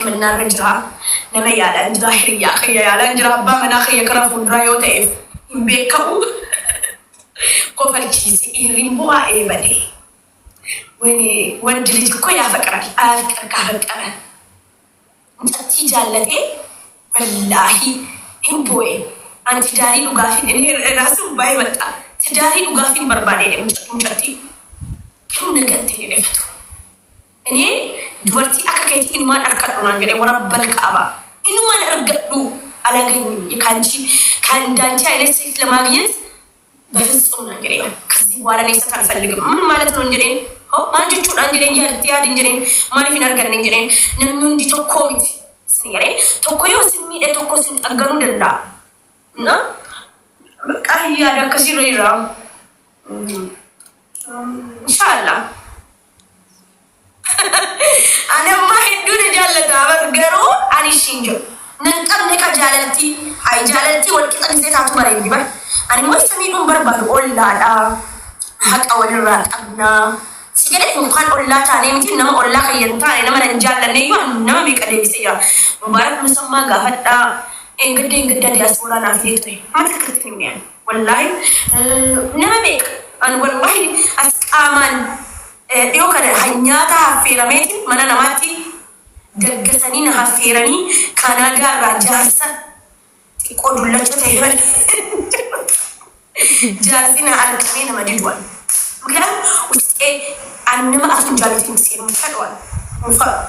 من الرجرة نما يالا انجرا حريا خيا يالا انجرا أبا منا خيا كرافون رايو تيف بيكو قفل كيسي إيريمبوا إيبالي وين جليت كويا فكرة كهركرة انتي جالتي والله هنبوي أنت جاري لغافين إني راسو باي وتا تجاري لغافين بربادي انتي كم نقدتني نفتو إني دورتي أكاكيتي إنما أركضنا نجري ورب الكعبة إنما أركضوا على غيري كانشي كان دانتي على سيف لماغيت بفصلنا نجري كذي ولا ليس تفلق ما لا تنجري هو ما نجتون نجري يا نجري ما نفي نرجع نجري نمن دي تكوي سنجري تكوي وسمي تكوي سن أجرون دلنا نا كهي هذا كثير ريرا إن شاء الله أنا ما هندون جالتا برجرو أنا شينجو نكمل نكا جالتي هاي جالتي والكتاب زي تاتو مريم جبر أنا ما يسمينهم بربر أولا لا هك أول رات أبنا سيجلت مكان أولا تاني متى نما أولا خيان تاني نما نجال لنيوا نما بيكادي سيا مبارك مسمى غفتا إنقدر دياسورا نافيتوي ما تكتبني يعني والله نما بيك أنا والله أسأمان يوكل حنياتا هفيرميتي منا نماتي دقسانين هفيرني كاناغا راجاسا تقول لك تهيبل جالسين على كمين مديدوان مكان وسئ أنما أصلا جالسين سير مفدوان مفد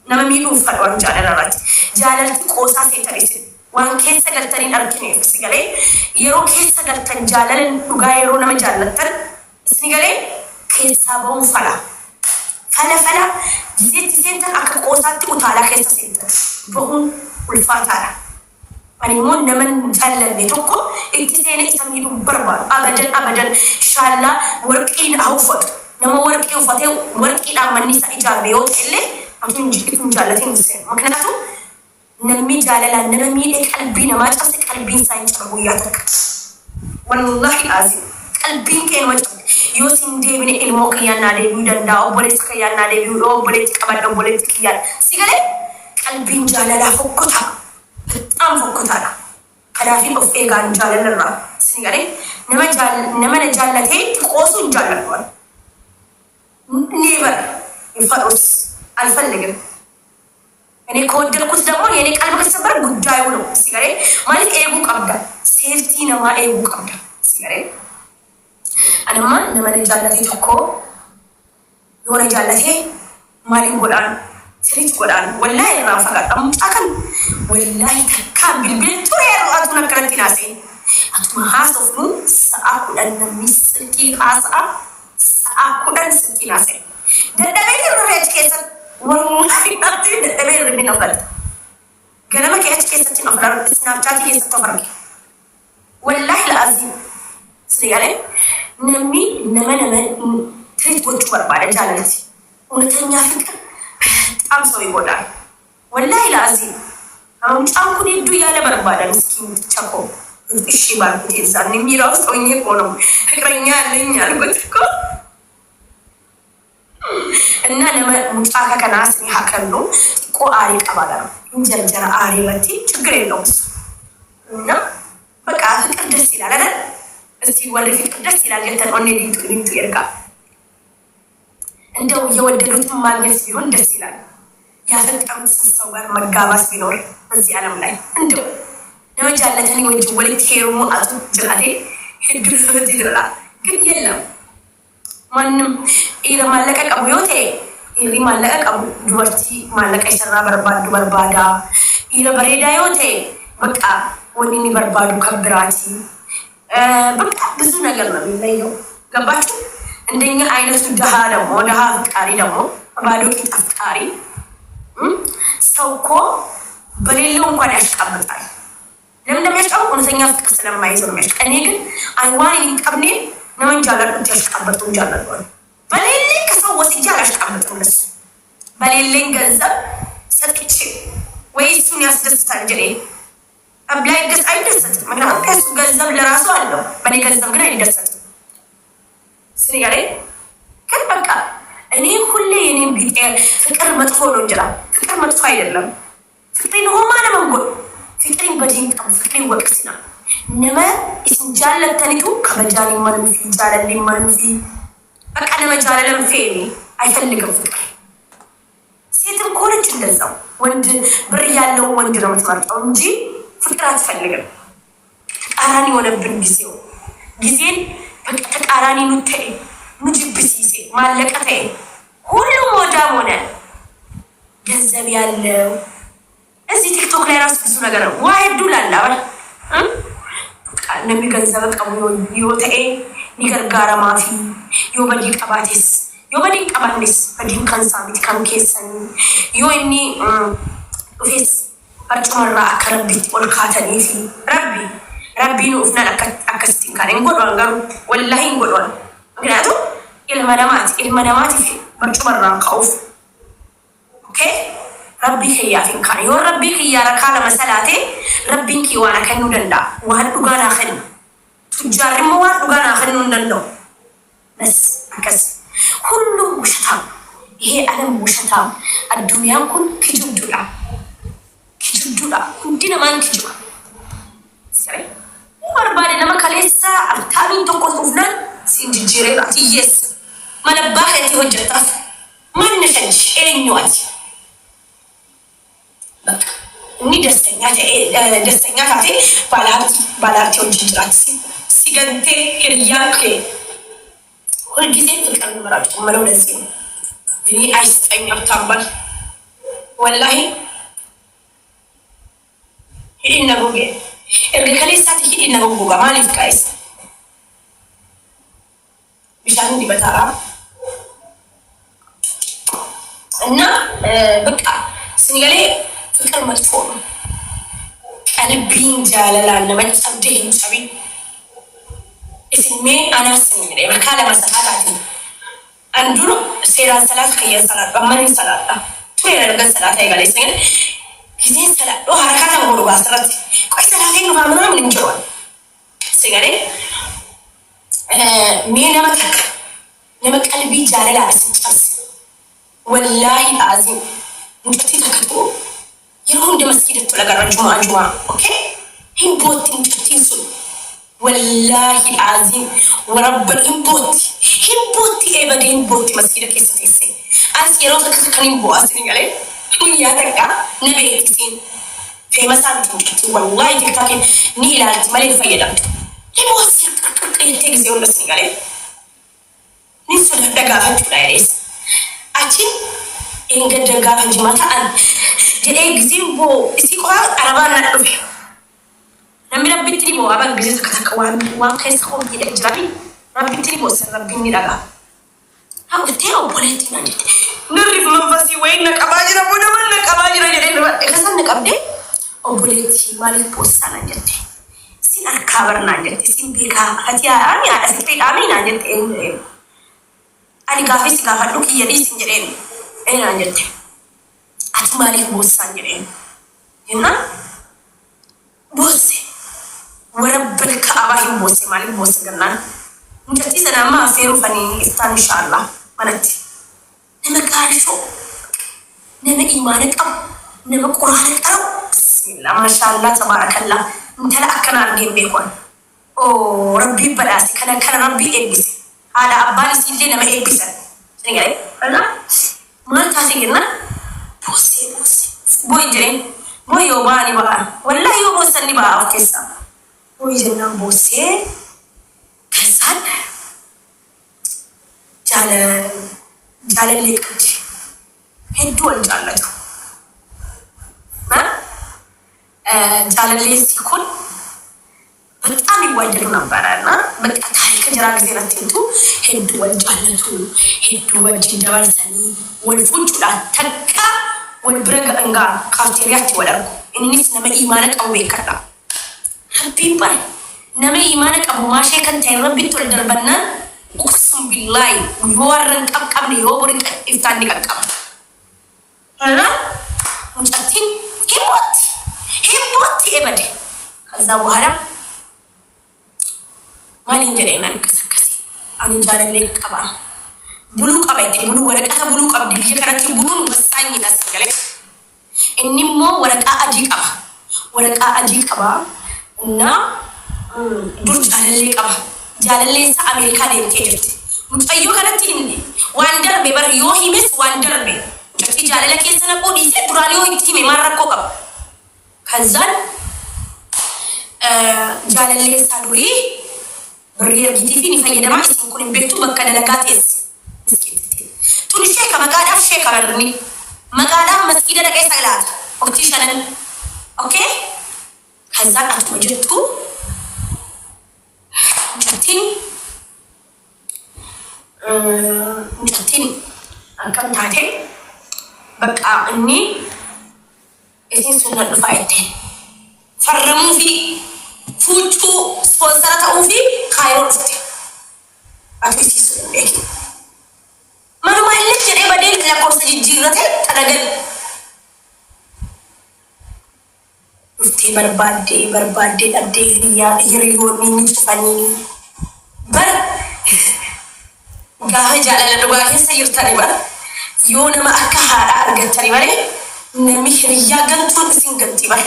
نما ميلو مفدوان جالرات جالرتي قوسا سيتريسين وان كيسا قلتني أركني سيقالي يرو كيسا قلتن جالل نغا يرو نما جالتن سيقالي كيسابون فلا زيت أكا قوساتي وطالع كيسا سينتا بهم والفاتارة أنا مون نمن جلل بيتوكو إنتزيني إساميلو بربار أبدا إن شاء الله ورقين أوفت نما ورقين أوفتي ورقين أمني سأجار بيوت إلي أمتن جيكتن جالتين بسين مكناتو نمي جاللا نمي لك قلبي نما جاسك قلبي ساين شربوياتك والله العظيم قلبي كين وجهك يوسين ديبني الموكيانا ديبيو دندا وبوليت كيانا ديبيو وبوليت كبدا وبوليت كيان سيغالي قلبي جاللا فكوتا بتام فكوتا كدافين اوف ايغان جاللا سيغالي نما جالتي تقوسو جاللا نيفر يفروس الفلغ እኔ ኮድልኩስ ደግሞ የኔ ቀልብ ከሰበር ጉዳዩ ነው ሲጋሬ ማለት ኤጉ ቀብዳ ሴፍቲ ነው ኤጉ ቀብዳ ሲጋሬ أنا ما نمر جالتي تكو يوري جالتي مالين قرآن سريت قرآن والله رافقات أكن والله تكام بالبيت ترى أتونا كرنتي ناسي أتونا هاسفنو سأكل أن مسكي هاسا سأكل أن سكي ناسي دبيت الرهيج كيسر والله ناتي دبيت ربي نفر كلامك كيهج كيسر تنفر سناب شاتي كيسر تفرق والله العظيم سيالي نمي نما تريد وجه بربادة جالتي ونتنيا فكرة بتام سوي بودان والله العظيم أنا مش أمكن يدو يالا بربادة مسكين تشاكو إيشي بارك تيزان نمي راس ويني كونم فكرة يالا بتكو إن أنا مش أكا كناسني هكذا كو آري كبالا إنجر آري بتي تقري لوس نا بقى فكرة درسي لا እስቲ ወደ ፍቅር ደስ ይላል ጀንተን ኦንሊ ሊንክ ይርጋ እንደው የወደዱት ማግኘት ቢሆን ደስ ይላል ያፈቀሩት ሰው ጋር መጋባት ቢኖር በዚህ ዓለም ላይ እንደው ለመጃለተን ወንጅ ወለት ሄሩ አጡ ጅራቴ ሄዱ ፍርድ ይደራ ግን የለም ማንም ኢለ ማለቀ ቀቡዮቴ ኢለ ማለቀ ቀቡ ዱርቲ ማለቀ ይሰራ በርባዳ ኢለ በሬዳዮቴ በቃ ወንኒ በርባዱ ከብራቲ በቃ ብዙ ነገር ነው የሚለየው ገባችሁ እንደኛ አይነቱ ደሃ ደግሞ ደሃ ፍቃሪ ደግሞ ባዶ ቂጥ ፍቃሪ ሰው እኮ በሌለው እንኳን ያሽቃብጣል ለምን እንደሚያሽቃብ እውነተኛ ፍቅር ስለማይዘው ነው የሚያሽቃ እኔ ግን አይዋን ይንቀብኔ ነው እንጂ አላልኩት ያሽቃብጡ እንጂ አላልኩት በሌለኝ ከሰው ወስጄ አላሽቃብጥም ለሱ በሌለኝ ገንዘብ ሰጥቼ ወይ እሱን ያስደስታል እንጂ أبلاي دس أي دست مكان كيس جذب لراسه الله بني جذب كنا يدست سني عليه كم بقى እኔ ሁሌ የኔን ቢጤ ፍቅር መጥፎ ነው እንጀራ ፍቅር መጥፎ አይደለም ፍቅሬን ሆማ ለመንጎ ፍቅሬን በዲን ቀም ፍቅሬን ወቅትና ነመ እስንጃለተኒቱ ከበጃኒ ማንፊ ጃለሊ ማንፊ በቃ ለመጃለለም ፌኒ አይፈልግም ፍቅር ሴትም ኮለች እንደዛው ወንድ ብር ያለው ወንድ ነው የምትመርጠው እንጂ ፍቅር አትፈልግም። ተቃራኒ ሆነብን ጊዜን በቃ ተቃራኒ ኑቴ ምጅብሲሴ ማለቀቴ ሁሉም ወዳም ሆነ ገንዘብ ያለው እዚህ ቲክቶክ ላይ ራሱ ብዙ ነገር ዋይዱ ላላባ ነሚ ገንዘብ ቀሙ ይወጣ ንገርጋራ ማፊ ይወበዲ ቀባቴስ يوبدي كمانيس بدين كنسامي كم كيسني يويني وفيس أرجمرة كربي والكاتني في ربي نوفنا أكستين كان يقول وانغام والله يقول وان مقنعتو المنامات في أرجمرة خوف أوكي ربي هي فين كان يو ربي هي ركالة مسألة ربي كي وانا كنو دندا وهالوغانا خن تجارمو وهالوغانا خنو دندو بس أكس ሁሉም ውሸታም ይሄ ዓለም ውሸታም አዱንያን ኩን ክጅዱላ እንዲነ ማን ክጅባ ሰሪ ወርባደ ለማከለሳ አታሚን ተቆጥሩና ሲንጅጅሬ አትየስ ማለባኸት ይወጀጣፍ ማንነሽ ኤኛት በቃ እኒ ደስተኛ ታቴ ባላቸው ጅጅራት ሲገንቴ ይያከ ሁልጊዜ ፍቅር ምራጭ መለው ለዚህ ነው እኔ አይስጠኛም ታባል ወላሂ ይሄን ነው ከሌሳት ይሄን ነው ማለት ጋይስ ቢሻን ዲበታራ እና በቃ ሲንገሌ ፍቅር መጥፎ ነው ቀልቢን ጃለላና መጣብደኝ ሰቢ اسمي أنا سنين بكالة مسافاتي عندنا سيران سلات خيال سلات بمن سلات توي أنا بقول سلات هاي قال يسمين كذين سلات لو حركات أقوله باسرات كوي سلاتين نفهمنا من الجوال سيجاري مين نمك قلبي جاري لابس متفس والله العظيم مجتي تكتو يروح عند مسجد تلاقي جمعة أوكي هم بوتين مجتي سو والله العظيم ورب الإمبوتي إبدا إمبوتي مسكينة كيسة تيسي أنس يروتك كنين بواسين قالي ويا تكا نبيتين في مسام تنكتي والله تكتاكين نيلات مالين فايدا يبواسي يتكزي ونسين قالي نسو دقافة تلايريس أتين إنك دقافة جماعة أن جدي إكزيم بو إسيقوا عربانا نقفه نمي ربي تريبو أبغى بيجي وان كيس خوب يد جرابي ربي تريبو سر ربي ميراga هاو تيو بوليتي نجد نريف منفسي وين نكاباجي ربنا من نكاباجي رجلين إخسان نكابدي أو بوليتي مالي بوسا نجد سين أكابر نجد سين بيكا هتيا أني أسيبي أمي نجد أني كافي سكافر لوكي يدي سين جرين أنا نجد أتمالي بوسا جرين هنا بوسي ورب الكعبة يبوسي مالي بوسي قلنا نجتي سنة ما أفيرو فني إستان إن شاء الله منتي نما كارشو نما إيمانك أو نما قرآنك أو بسم الله ما شاء الله تبارك الله انتلا أكنا الجيم بيكون أو ربي براسي كان ربي إبسي على أبالي سيدي نما إبسي سنجري أنا ما تاسي قلنا بوسي بوي جرين بوي يوباني بقى والله يوبوسني بقى وكسا ويجينا بوسي كسان جال ليكج هدول جالتو ما جال ليس يكون በጣም ይወደዱ ነበርና በቃ ታሪክ ጀራ ጊዜ ናቸው هدول جالتو هدول جندبرسني والفوجላ ተካ والبرغ انغا كافتيريات ወለርኩ እንኒስ ነመ ኢማነት አው በከዳ حبيبي نمي إيمانك أبو ماشي كان تيربي تقول دربنا أقسم بالله يوارن كم يوبرن إفتاني كم هلا مجتين هبوتي إبدي هذا وهرم ما نجرينا نكسر أنا جالي لك كبا buluu qabatte buluu waraqaa buluu qabdi biyya kanatti buluun wasaanyi asgalee inni immoo waraqaa adii qaba na dur jaalallee qaba jaalallee isa Ameerikaa deemtee jirti mucayyoo kanatti inni waan darbe bar yoo himes waan darbe mucatti jaalala keessa naquu dhiisee duraan yoo itti hime maal rakkoo qaba kazaan jaalallee isaa durii birrii argitii fi ni fayyadamaa isin kun hin beektu bakka dalagaa teessi tun sheeka maqaadhaaf sheeka barni maqaadhaaf masgiida dhaqee saglaata waqtii shanan okay kazaan atuma jirtu mucattiin akkam taate bakka inni isin sunna dhufaa itti farramuu fi fuuchuu sponsora ta'uu fi kaayiroo dhufte ati isiisu hin beekin manuma illee jedhee badee lakkoofsa jijjiirrate xalagan dhuftee barbaaddee dhabdee hiriyoonni ni cufanii bar gaafa jaalala dhugaa keessa jirtani bar yoo nama akka haadha argattani bare namni hiriyaa gantuun isin ganti bare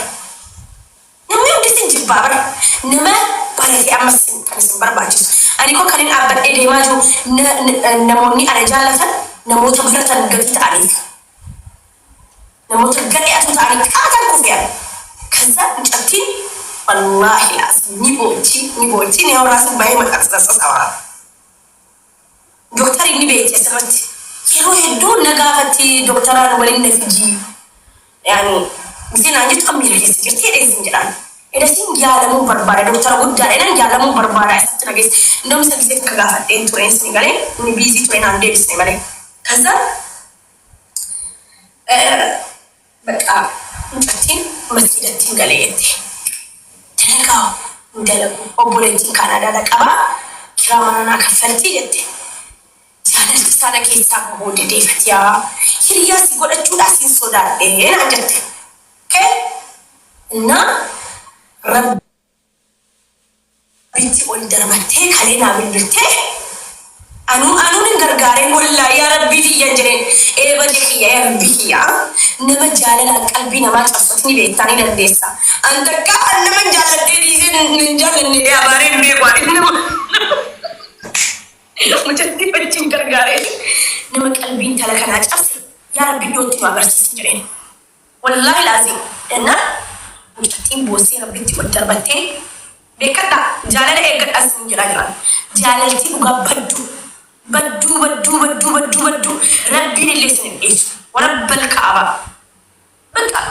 namni hundi isin jibbaa bare nama bareedee ammas kan isin barbaachisu ani koo kan hin dhaabbadhee deemaa jiru namoonni ana jaallatan namoota baratan gadi ta'aniif namoota gadheetu ta'aniif qaatan kufiyan kaza mucattiin wallahi lazim ni bochi ni hawrasin baay'ee maqaasa sawa doktor inni beekte asirratti yeroo hedduu nagaafatti doktoraan waliin na fiji yaani isin anjitu kamira keessa jirti edheesin jedhaan edheesin yaalamuu barbaada doktora guddaadha edhan yaalamuu barbaada isatti nagees indoom isa gisee akka gaafadheen tureen sini galee inni biizii tureen aan deebisne malee kaza bakka mucattiin masjidattiin galee jette dalagaa'u dalagu obboleettiin kaanaadaadha qabaa kiraa mananaa kaffaltii jette jaalalti sana keessaa booda deefatiyaa hiriyaa si godhachuudhaa siin sodaadhee naan jette na rabbitti ol darbattee kalee naa bilbiltee anuun hin gargaareen wallaahi yaa rabbii xiyyan jedheen eeba jeqiyya yaa rabbii xiyyaa nama jaalalaan qalbii namaa cabsatu ni beektaa ni dandeessa an takka an nama jaaladhee dhiisee hin jaalanne abaareen beekwaan nama mucatti wajjin gargaareen nama qalbiin tala kanaa cabse yaa rabbii dhiyootti nu agarsiisa jedheen wallaahi laazim jenna mucattiin boosee rabbitti ol darbattee beekadha jaalala eeggadhaas hin jedhaa jiran jaalalti dhugaa baddu rabbiin illee sin hin dhiisu warabbal kaaba bakka